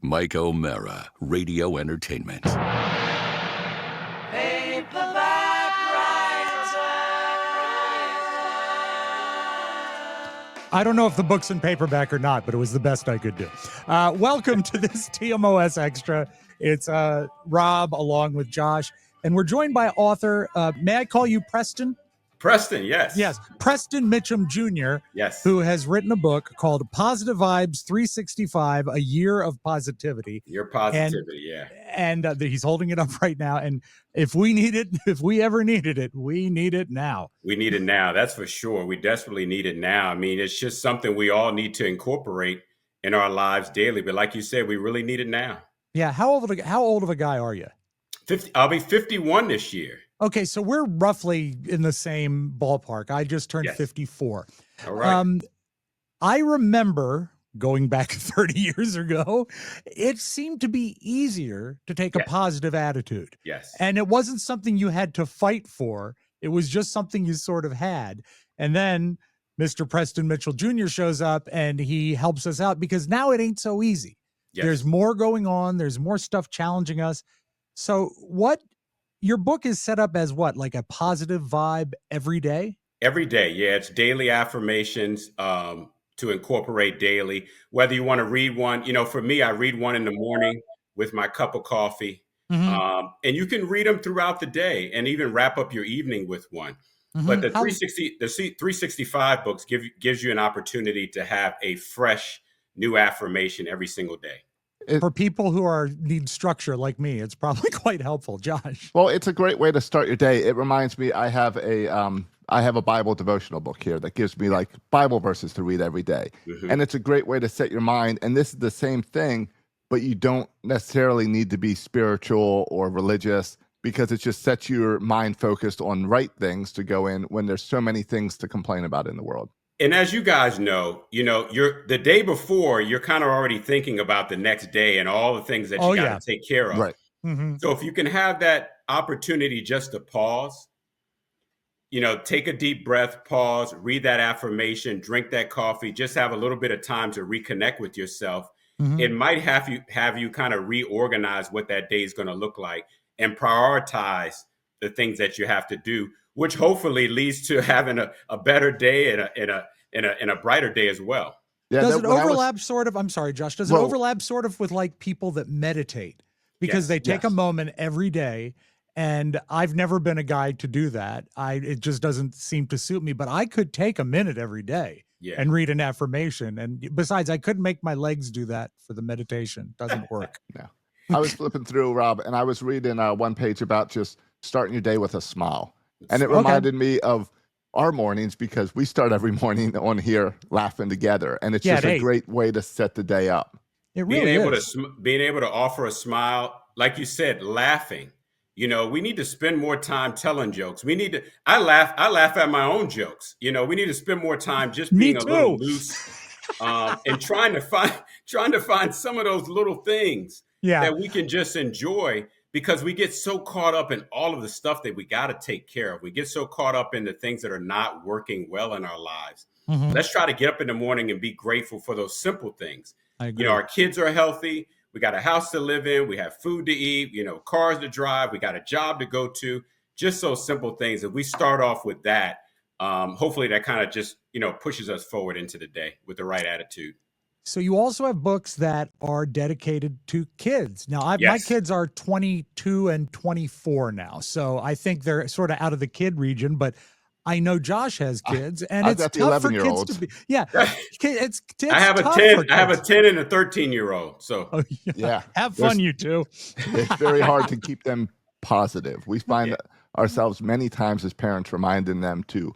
Mike O'Mara, Radio Entertainment. I don't know if the book's in paperback or not, but it was the best I could do. Welcome to this TMOS Extra. It's Rob along with Josh, and we're joined by author, may I call you Preston? Preston, yes. Yes, Preston Mitchum Jr., Yes. who has written a book called Positive Vibes 365, A Year of Positivity. Your positivity, yeah. And he's holding it up right now. And if we need it, if we ever needed it, we need it now. We need it now, that's for sure. We desperately need it now. I mean, it's just something we all need to incorporate in our lives daily. But like you said, we really need it now. Yeah. How old of a guy are you? 50. I'll be 51 this year. Okay, so we're roughly in the same ballpark. I just turned 54. All right. I remember going back 30 years ago, it seemed to be easier to take a positive attitude. Yes. And it wasn't something you had to fight for. It was just something you sort of had. And then Mr. Preston Mitchell Jr. shows up and he helps us out because now it ain't so easy. Yes. There's more going on. There's more stuff challenging us. So your book is set up as what, like a positive vibe every day? Every day, yeah. It's daily affirmations to incorporate daily. Whether you want to read one, for me, I read one in the morning with my cup of coffee. Mm-hmm. And you can read them throughout the day and even wrap up your evening with one. Mm-hmm. But the 365 books gives you an opportunity to have a fresh new affirmation every single day. For people who need structure like me, it's probably quite helpful, Josh. Well, it's a great way to start your day. It reminds me, I have a Bible devotional book here that gives me like Bible verses to read every day. Mm-hmm. And it's a great way to set your mind. And this is the same thing, but you don't necessarily need to be spiritual or religious because it just sets your mind focused on right things to go in when there's so many things to complain about in the world. And as you guys know, you're the day before, you're kind of already thinking about the next day and all the things that you got to take care of. Right. Mm-hmm. So if you can have that opportunity just to pause, take a deep breath, pause, read that affirmation, drink that coffee, just have a little bit of time to reconnect with yourself. Mm-hmm. It might have you kind of reorganize what that day is going to look like and prioritize the things that you have to do, which hopefully leads to having a better day and a brighter day as well. Yeah, does it overlap sort of? I'm sorry, Josh. Does it overlap sort of with like people that meditate because they take a moment every day? And I've never been a guy to do that. It just doesn't seem to suit me. But I could take a minute every day and read an affirmation. And besides, I couldn't make my legs do that for the meditation. Doesn't work. No. I was flipping through, Rob, and I was reading one page about just starting your day with a smile. And it reminded me of our mornings because we start every morning on here laughing together. And it's just a great way to set the day up. It really is. Being able to offer a smile, like you said, laughing. We need to spend more time telling jokes. I laugh at my own jokes. We need to spend more time just being a little loose and trying to find some of those little things that we can just enjoy. Because we get so caught up in all of the stuff that we got to take care of. We get so caught up in the things that are not working well in our lives. Mm-hmm. Let's try to get up in the morning and be grateful for those simple things. I agree. Our kids are healthy. We got a house to live in. We have food to eat, cars to drive. We got a job to go to. Just those simple things. If we start off with that, hopefully that kind of just, pushes us forward into the day with the right attitude. So you also have books that are dedicated to kids. Now, my kids are 22 and 24 now, so I think they're sort of out of the kid region, but I know Josh has kids, and it's tough for kids to be. Yeah, it's I have a 10. I have a 10 and a 13-year-old. So have fun, you two. It's very hard to keep them positive. We find ourselves many times as parents reminding them to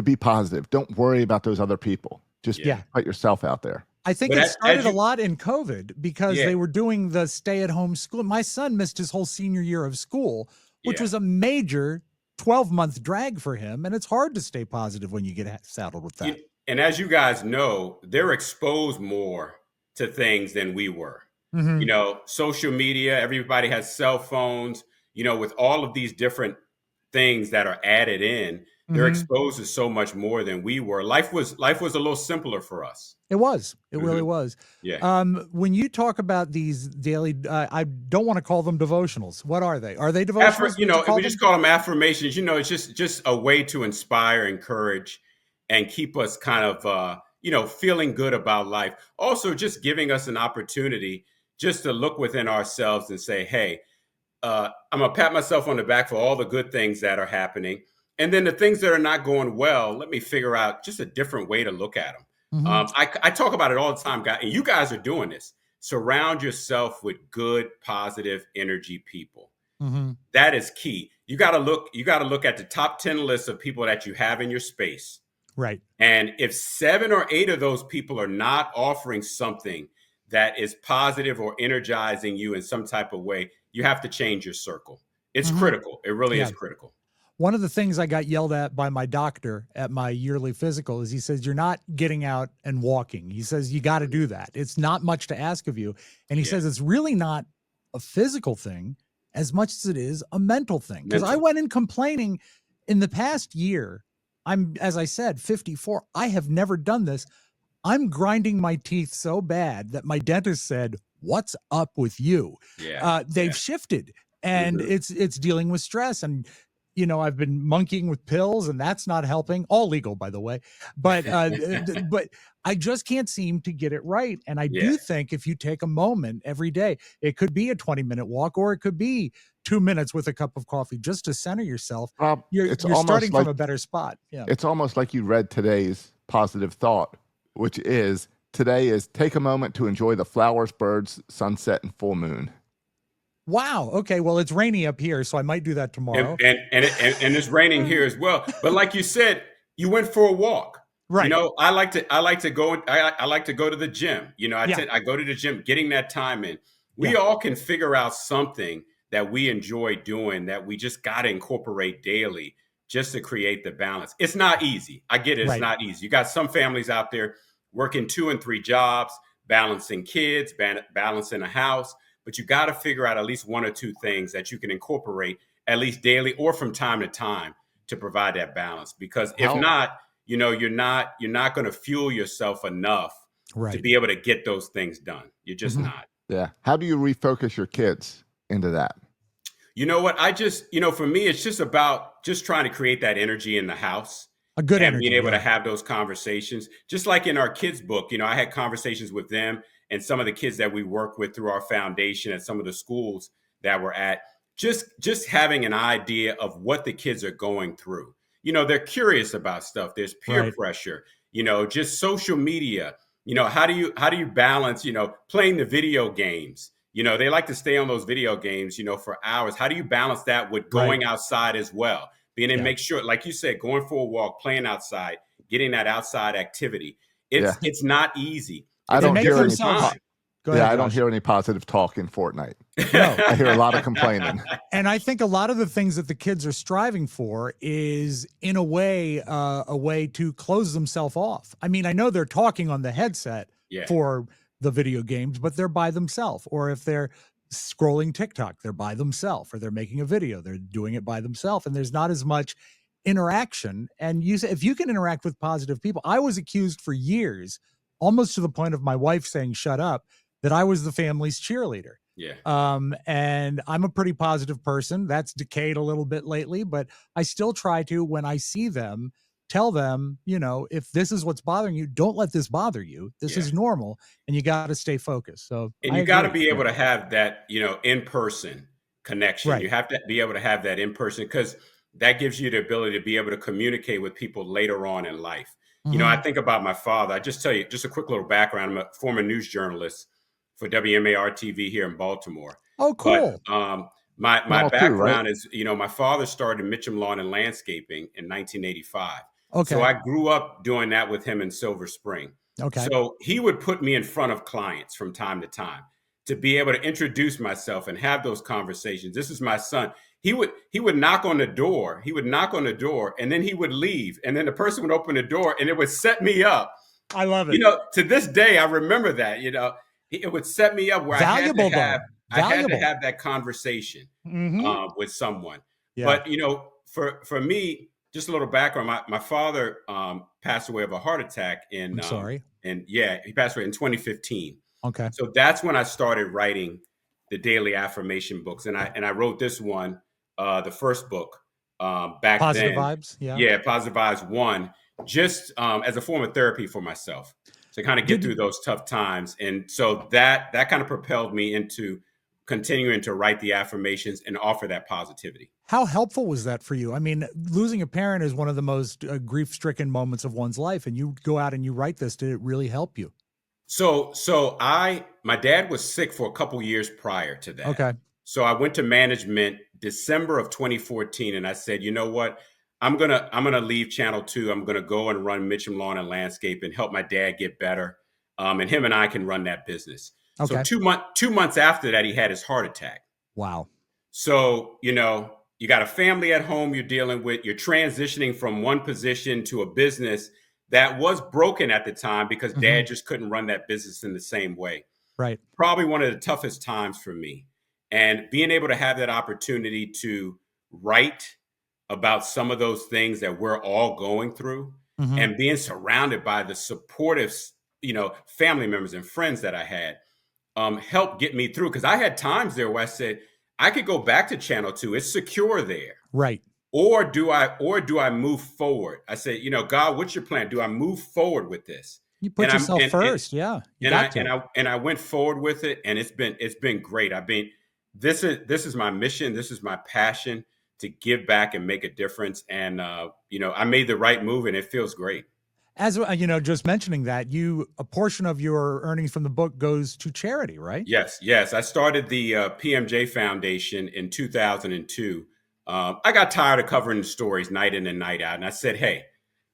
be positive. Don't worry about those other people. Just put yourself out there. I think it started a lot in COVID because they were doing the stay-at-home school. My son missed his whole senior year of school, which was a major 12-month drag for him. And it's hard to stay positive when you get saddled with that. And as you guys know, they're exposed more to things than we were. Mm-hmm. Social media, everybody has cell phones, with all of these different things that are added in, they're exposed to so much more than we were. Life was a little simpler for us. It was. It really was. Yeah. When you talk about these daily, I don't want to call them devotionals. What are they? Are they devotionals? We just call them affirmations. It's just a way to inspire, encourage, and keep us kind of, feeling good about life. Also, just giving us an opportunity just to look within ourselves and say, hey, I'm going to pat myself on the back for all the good things that are happening. And then the things that are not going well, let me figure out just a different way to look at them. I talk about it all the time, guys, and you guys are doing this. Surround yourself with good, positive energy people. That is key. You got to look at the top 10 lists of people that you have in your space. Right. And if 7 or 8 of those people are not offering something that is positive or energizing you in some type of way, you have to change your circle. It's critical. It really is critical. One of the things I got yelled at by my doctor at my yearly physical is he says, you're not getting out and walking. He says, you got to do that. It's not much to ask of you. And he says, it's really not a physical thing as much as it is a mental thing. Because I went in complaining in the past year. I'm, as I said, 54. I have never done this. I'm grinding my teeth so bad that my dentist said, what's up with you? They've shifted, and it's dealing with stress. And I've been monkeying with pills, and that's not helping. All legal, by the way. But but I just can't seem to get it right. And I do think if you take a moment every day, it could be a 20-minute walk, or it could be 2 minutes with a cup of coffee, just to center yourself. You're starting from a better spot. Yeah. It's almost like you read today's positive thought, which is today is take a moment to enjoy the flowers, birds, sunset, and full moon. Wow. Okay. Well, it's rainy up here, so I might do that tomorrow. And it's raining here as well. But like you said, you went for a walk. Right. I like to go to the gym. I go to the gym, getting that time in. We all can figure out something that we enjoy doing that we just got to incorporate daily just to create the balance. It's not easy. I get it. It's not easy. You got some families out there working 2 and 3 jobs, balancing kids, balancing a house. But you got to figure out at least 1 or 2 things that you can incorporate at least daily or from time to time to provide that balance. Because if not, you're not going to fuel yourself enough to be able to get those things done. You're just not. Yeah. How do you refocus your kids into that? You know what? I just, for me, it's just about just trying to create that energy in the house. A good and energy. Being able to have those conversations. Just like in our kids' book, I had conversations with them and some of the kids that we work with through our foundation at some of the schools that we're at, just having an idea of what the kids are going through. They're curious about stuff. There's peer pressure, just social media. How do you balance, playing the video games? They like to stay on those video games, for hours. How do you balance that with going outside as well? Being able to make sure, like you said, going for a walk, playing outside, getting that outside activity. It's not easy. I don't hear any. I don't hear any positive talk in Fortnite. No. I hear a lot of complaining. And I think a lot of the things that the kids are striving for is, in a way to close themselves off. I mean, I know they're talking on the headset for the video games, but they're by themselves. Or if they're scrolling TikTok, they're by themselves. Or they're making a video, they're doing it by themselves. And there's not as much interaction. And if you can interact with positive people, I was accused for years, almost to the point of my wife saying, shut up, that I was the family's cheerleader. Yeah. And I'm a pretty positive person. That's decayed a little bit lately, but I still try to, when I see them, tell them, if this is what's bothering you, don't let this bother you. This is normal, and you got to stay focused. So, and you got to be able to have that, in-person connection. Right. You have to be able to have that in person, because that gives you the ability to be able to communicate with people later on in life. I think about my father. I just tell you just a quick little background. I'm a former news journalist for WMAR TV here in Baltimore. Oh, cool. But, my background is, my father started Mitchum Lawn and Landscaping in 1985. Okay. So I grew up doing that with him in Silver Spring. Okay. So he would put me in front of clients from time to time to be able to introduce myself and have those conversations. This is my son. He would knock on the door. He would knock on the door, and then he would leave. And then the person would open the door, and it would set me up. I love it. To this day, I remember that, it would set me up where I had to have that conversation with someone. Yeah. But, for me, just a little background. My father passed away of a heart attack I'm sorry. he passed away in 2015. Okay. So that's when I started writing the daily affirmation books, and I wrote this one, the first book, back Positive then. Vibes. Yeah. Yeah, Positive Vibes 1, just as a form of therapy for myself to kind of get through those tough times. And so that kind of propelled me into continuing to write the affirmations and offer that positivity. How helpful was that for you? I mean, losing a parent is one of the most grief-stricken moments of one's life, and you go out and you write this. Did it really help you? So my dad was sick for a couple years prior to that. Okay. So I went to management December of 2014, and I said, you know what? I'm gonna leave Channel 2. I'm gonna go and run Mitchum Lawn and Landscape and help my dad get better. And him and I can run that business. Okay. So 2 months after that, he had his heart attack. Wow. So, you got a family at home you're dealing with. You're transitioning from one position to a business that was broken at the time because dad just couldn't run that business in the same way. Right. Probably one of the toughest times for me. And being able to have that opportunity to write about some of those things that we're all going through and being surrounded by the supportive, family members and friends that I had helped get me through. Because I had times there where I said, I could go back to Channel 2. It's secure there. Right. Or do I move forward? I said, God, what's your plan? Do I move forward with this? You put yourself first. Yeah. And I went forward with it, and it's been great. This is my mission. This is my passion to give back and make a difference. And I made the right move, and it feels great. As just mentioning that, a portion of your earnings from the book goes to charity, right? Yes. I started the PMJ Foundation in 2002. I got tired of covering the stories night in and night out, and I said, hey,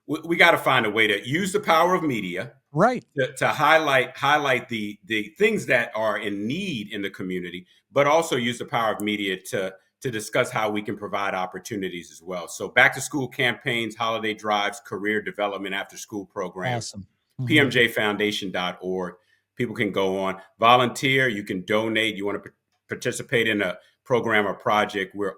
we got to find a way to use the power of media, right, to highlight the things that are in need in the community, but also use the power of media to discuss how we can provide opportunities as well. So back to school campaigns, holiday drives, career development, after school programs. Awesome. PMJFoundation.org. People can go on, volunteer. You can donate. You want to participate in a program or project. We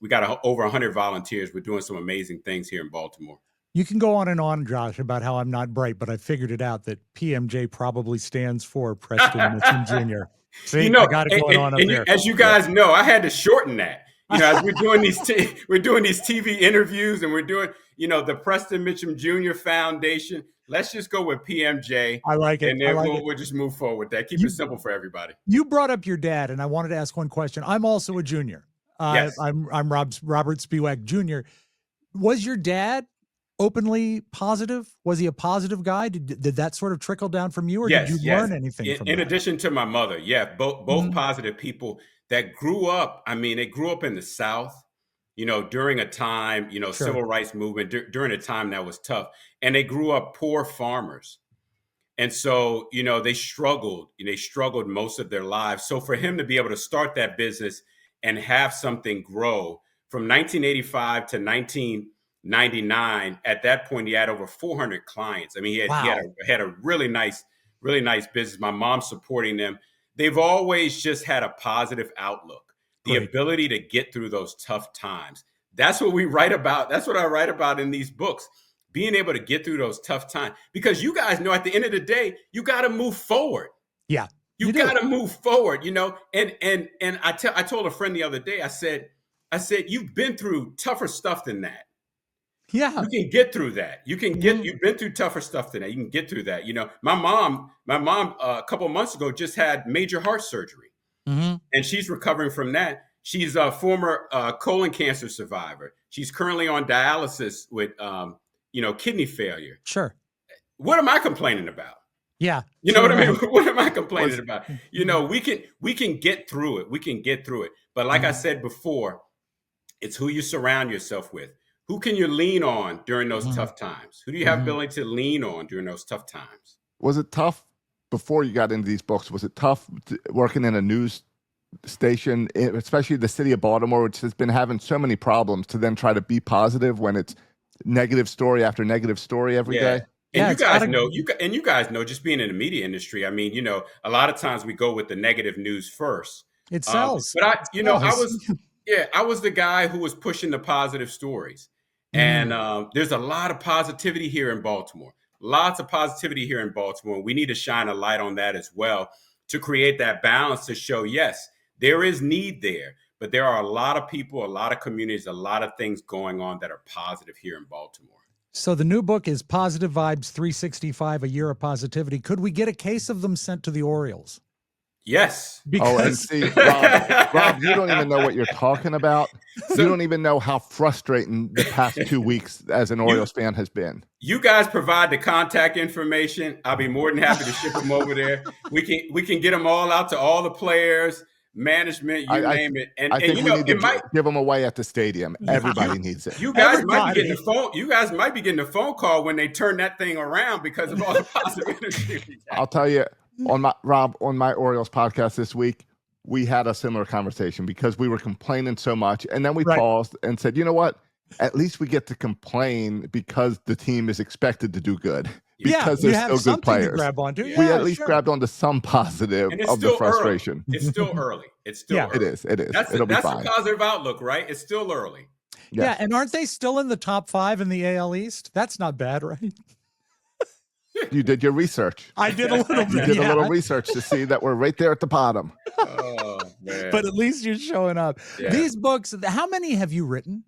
got over 100 volunteers. We're doing some amazing things here in Baltimore. You can go on and on, Josh, about how I'm not bright, but I figured it out that PMJ probably stands for Preston Mitchum Jr. See, I got it going on up there. As you guys know, I had to shorten that. As we're doing these TV interviews, and we're doing, the Preston Mitchum Jr. Foundation. Let's just go with PMJ. I like it. And then we'll just move forward with that. Keep it simple for everybody. You brought up your dad, and I wanted to ask one question. I'm also a junior. Yes. I'm Robert Spiewak Jr. Was your dad openly positive? Was he a positive guy? Did that sort of trickle down from you, or did you learn anything from that? In addition to my mother, both positive people that grew up. I mean, they grew up in the South, during a time, Sure. civil rights movement, during a time that was tough. And they grew up poor farmers. And so, they struggled most of their lives. So for him to be able to start that business and have something grow from 1985 to 1999, at that point, he had over 400 clients. I mean, he had a really nice business. My mom supporting them. They've always just had a positive outlook, the ability to get through those tough times. That's what we write about. That's what I write about in these books, being able to get through those tough times. Because you guys know, at the end of the day, you got to move forward. Yeah, you got to move forward. And I told a friend the other day. I said, you've been through tougher stuff than that. Yeah, you can get through that. You've been through tougher stuff than that. You can get through that. My mom, a couple of months ago just had major heart surgery, and she's recovering from that. She's a former colon cancer survivor. She's currently on dialysis with, kidney failure. Sure. What am I complaining about? Yeah. You know what I mean? What am I complaining about? We can get through it. We can get through it. But like I said before, it's who you surround yourself with. Who can you lean on during those tough times? Who do you have ability to lean on during those tough times? Was it tough before you got into these books? Was it tough working in a news station, especially the city of Baltimore, which has been having so many problems, to then try to be positive when it's negative story after negative story every day? And you guys know, just being in the media industry, I mean, a lot of times we go with the negative news first. It sells. But I Yeah, I was the guy who was pushing the positive stories. And there's a lot of positivity here in Baltimore. Lots of positivity here in Baltimore. We need to shine a light on that as well to create that balance to show, yes, there is need there, but there are a lot of people, a lot of communities, a lot of things going on that are positive here in Baltimore. So the new book is Positive Vibes 365, A Year of Positivity. Could we get a case of them sent to the Orioles? Yes. And see, Rob, you don't even know what you're talking about. You don't even know how frustrating the past 2 weeks as an Orioles fan has been. You guys provide the contact information. I'll be more than happy to ship them over there. We can get them all out to all the players, management, name it. And I think you we know, need to give them away at the stadium. Everybody needs it. You guys might be getting the phone. You guys might be getting a phone call when they turn that thing around because of all the positive energy. I'll tell you, on my Orioles podcast this week, we had a similar conversation because we were complaining so much, and then we paused and said, you know what? At least we get to complain because the team is expected to do good. Because there's still good players. To grab onto. Yeah, we at least grabbed onto some positive of the frustration. It's still early. It's still early. It is. It'll be fine. That's a positive outlook, right? It's still early. Yes. Yeah, and aren't they still in the top 5 in the AL East? That's not bad, right? You did your research. I did a little bit. You did a little research to see that we're right there at the bottom. Oh, man. But at least you're showing up. Yeah. These books, how many have you written?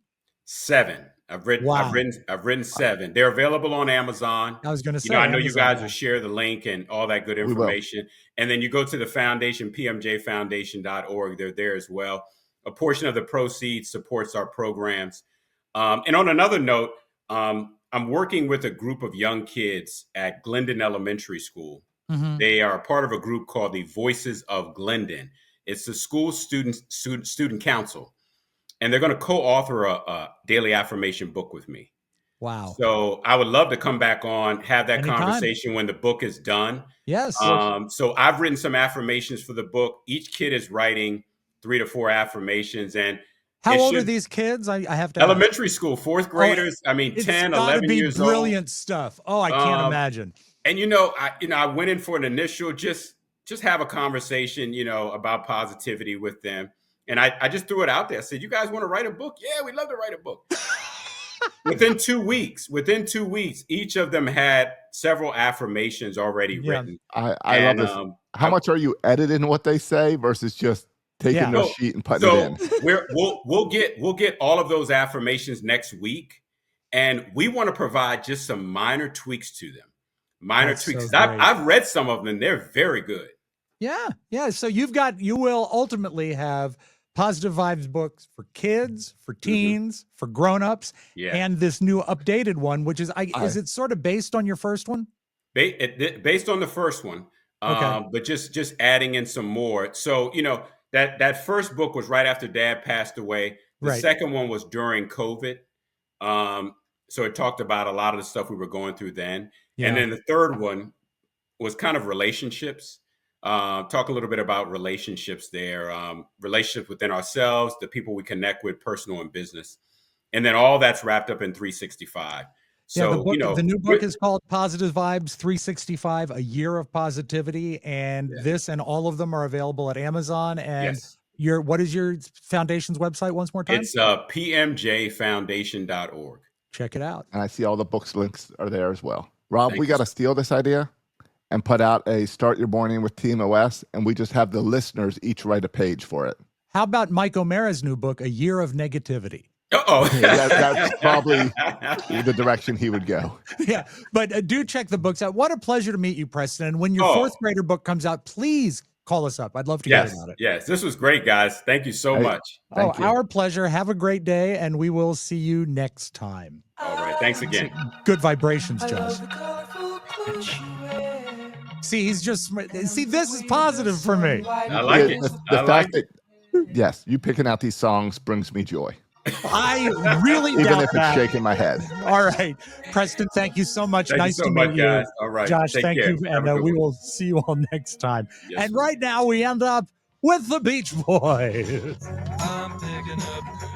7. I've written 7. They're available on Amazon. I was going to say, I know you guys will share the link and all that good information. And then you go to the foundation, PMJFoundation.org. They're there as well. A portion of the proceeds supports our programs. And on another note, I'm working with a group of young kids at Glendon Elementary School. Mm-hmm. They are part of a group called the Voices of Glendon. It's the school student council. And they're going to co-author a daily affirmation book with me. Wow. So I would love to come back on, have that conversation when the book is done. Yes. So I've written some affirmations for the book. Each kid is writing 3 to 4 affirmations. And how old are these kids? I have to elementary school, 4th graders. 10, 11 years old. Brilliant stuff. Oh, I can't imagine. And I went in for an initial just have a conversation, about positivity with them. And I just threw it out there. I said, you guys want to write a book? Yeah, we'd love to write a book. Within 2 weeks, each of them had several affirmations already written. I love this. How much are you editing what they say versus just taking their sheet and putting it in? We'll get all of those affirmations next week. And we want to provide just some minor tweaks to them. Minor tweaks. So I've read some of them and they're very good. Yeah. Yeah. So you will ultimately have Positive Vibes books for kids, for teens, for grownups, and this new updated one, which is it sort of based on your first one? Based on the first one, but just adding in some more. So that first book was right after Dad passed away. The second one was during COVID, so it talked about a lot of the stuff we were going through then. Yeah. And then the third one was kind of relationships. Talk a little bit about relationships there, relationships within ourselves, the people we connect with, personal and business. And then all that's wrapped up in 365. So, the new book is called Positive Vibes 365, A Year of Positivity. And this and all of them are available at Amazon. And what is your foundation's website once more time? It's PMJFoundation.org. Check it out. And I see all the books links are there as well. Rob, we got to steal this idea and put out a Start Your Morning with TMOS, and we just have the listeners each write a page for it. How about Mike O'Mara's new book, A Year of Negativity? Uh-oh. That's probably the direction he would go. Yeah, but do check the books out. What a pleasure to meet you, Preston. And when your 4th grader book comes out, please call us up. I'd love to hear about it. Yes, this was great, guys. Thank you so much. Thank you. Our pleasure. Have a great day, and we will see you next time. All right, thanks again. Good vibrations, Josh. See, this is positive for me. I like it. The fact that, yes, you picking out these songs brings me joy. I really even doubt if that. It's shaking my head. All right, Preston, thank you so much. Nice to meet you, guys. All right, Josh. Thank you, and we will see you all next time. Yes, and right now, we end up with the Beach Boys. I'm picking up good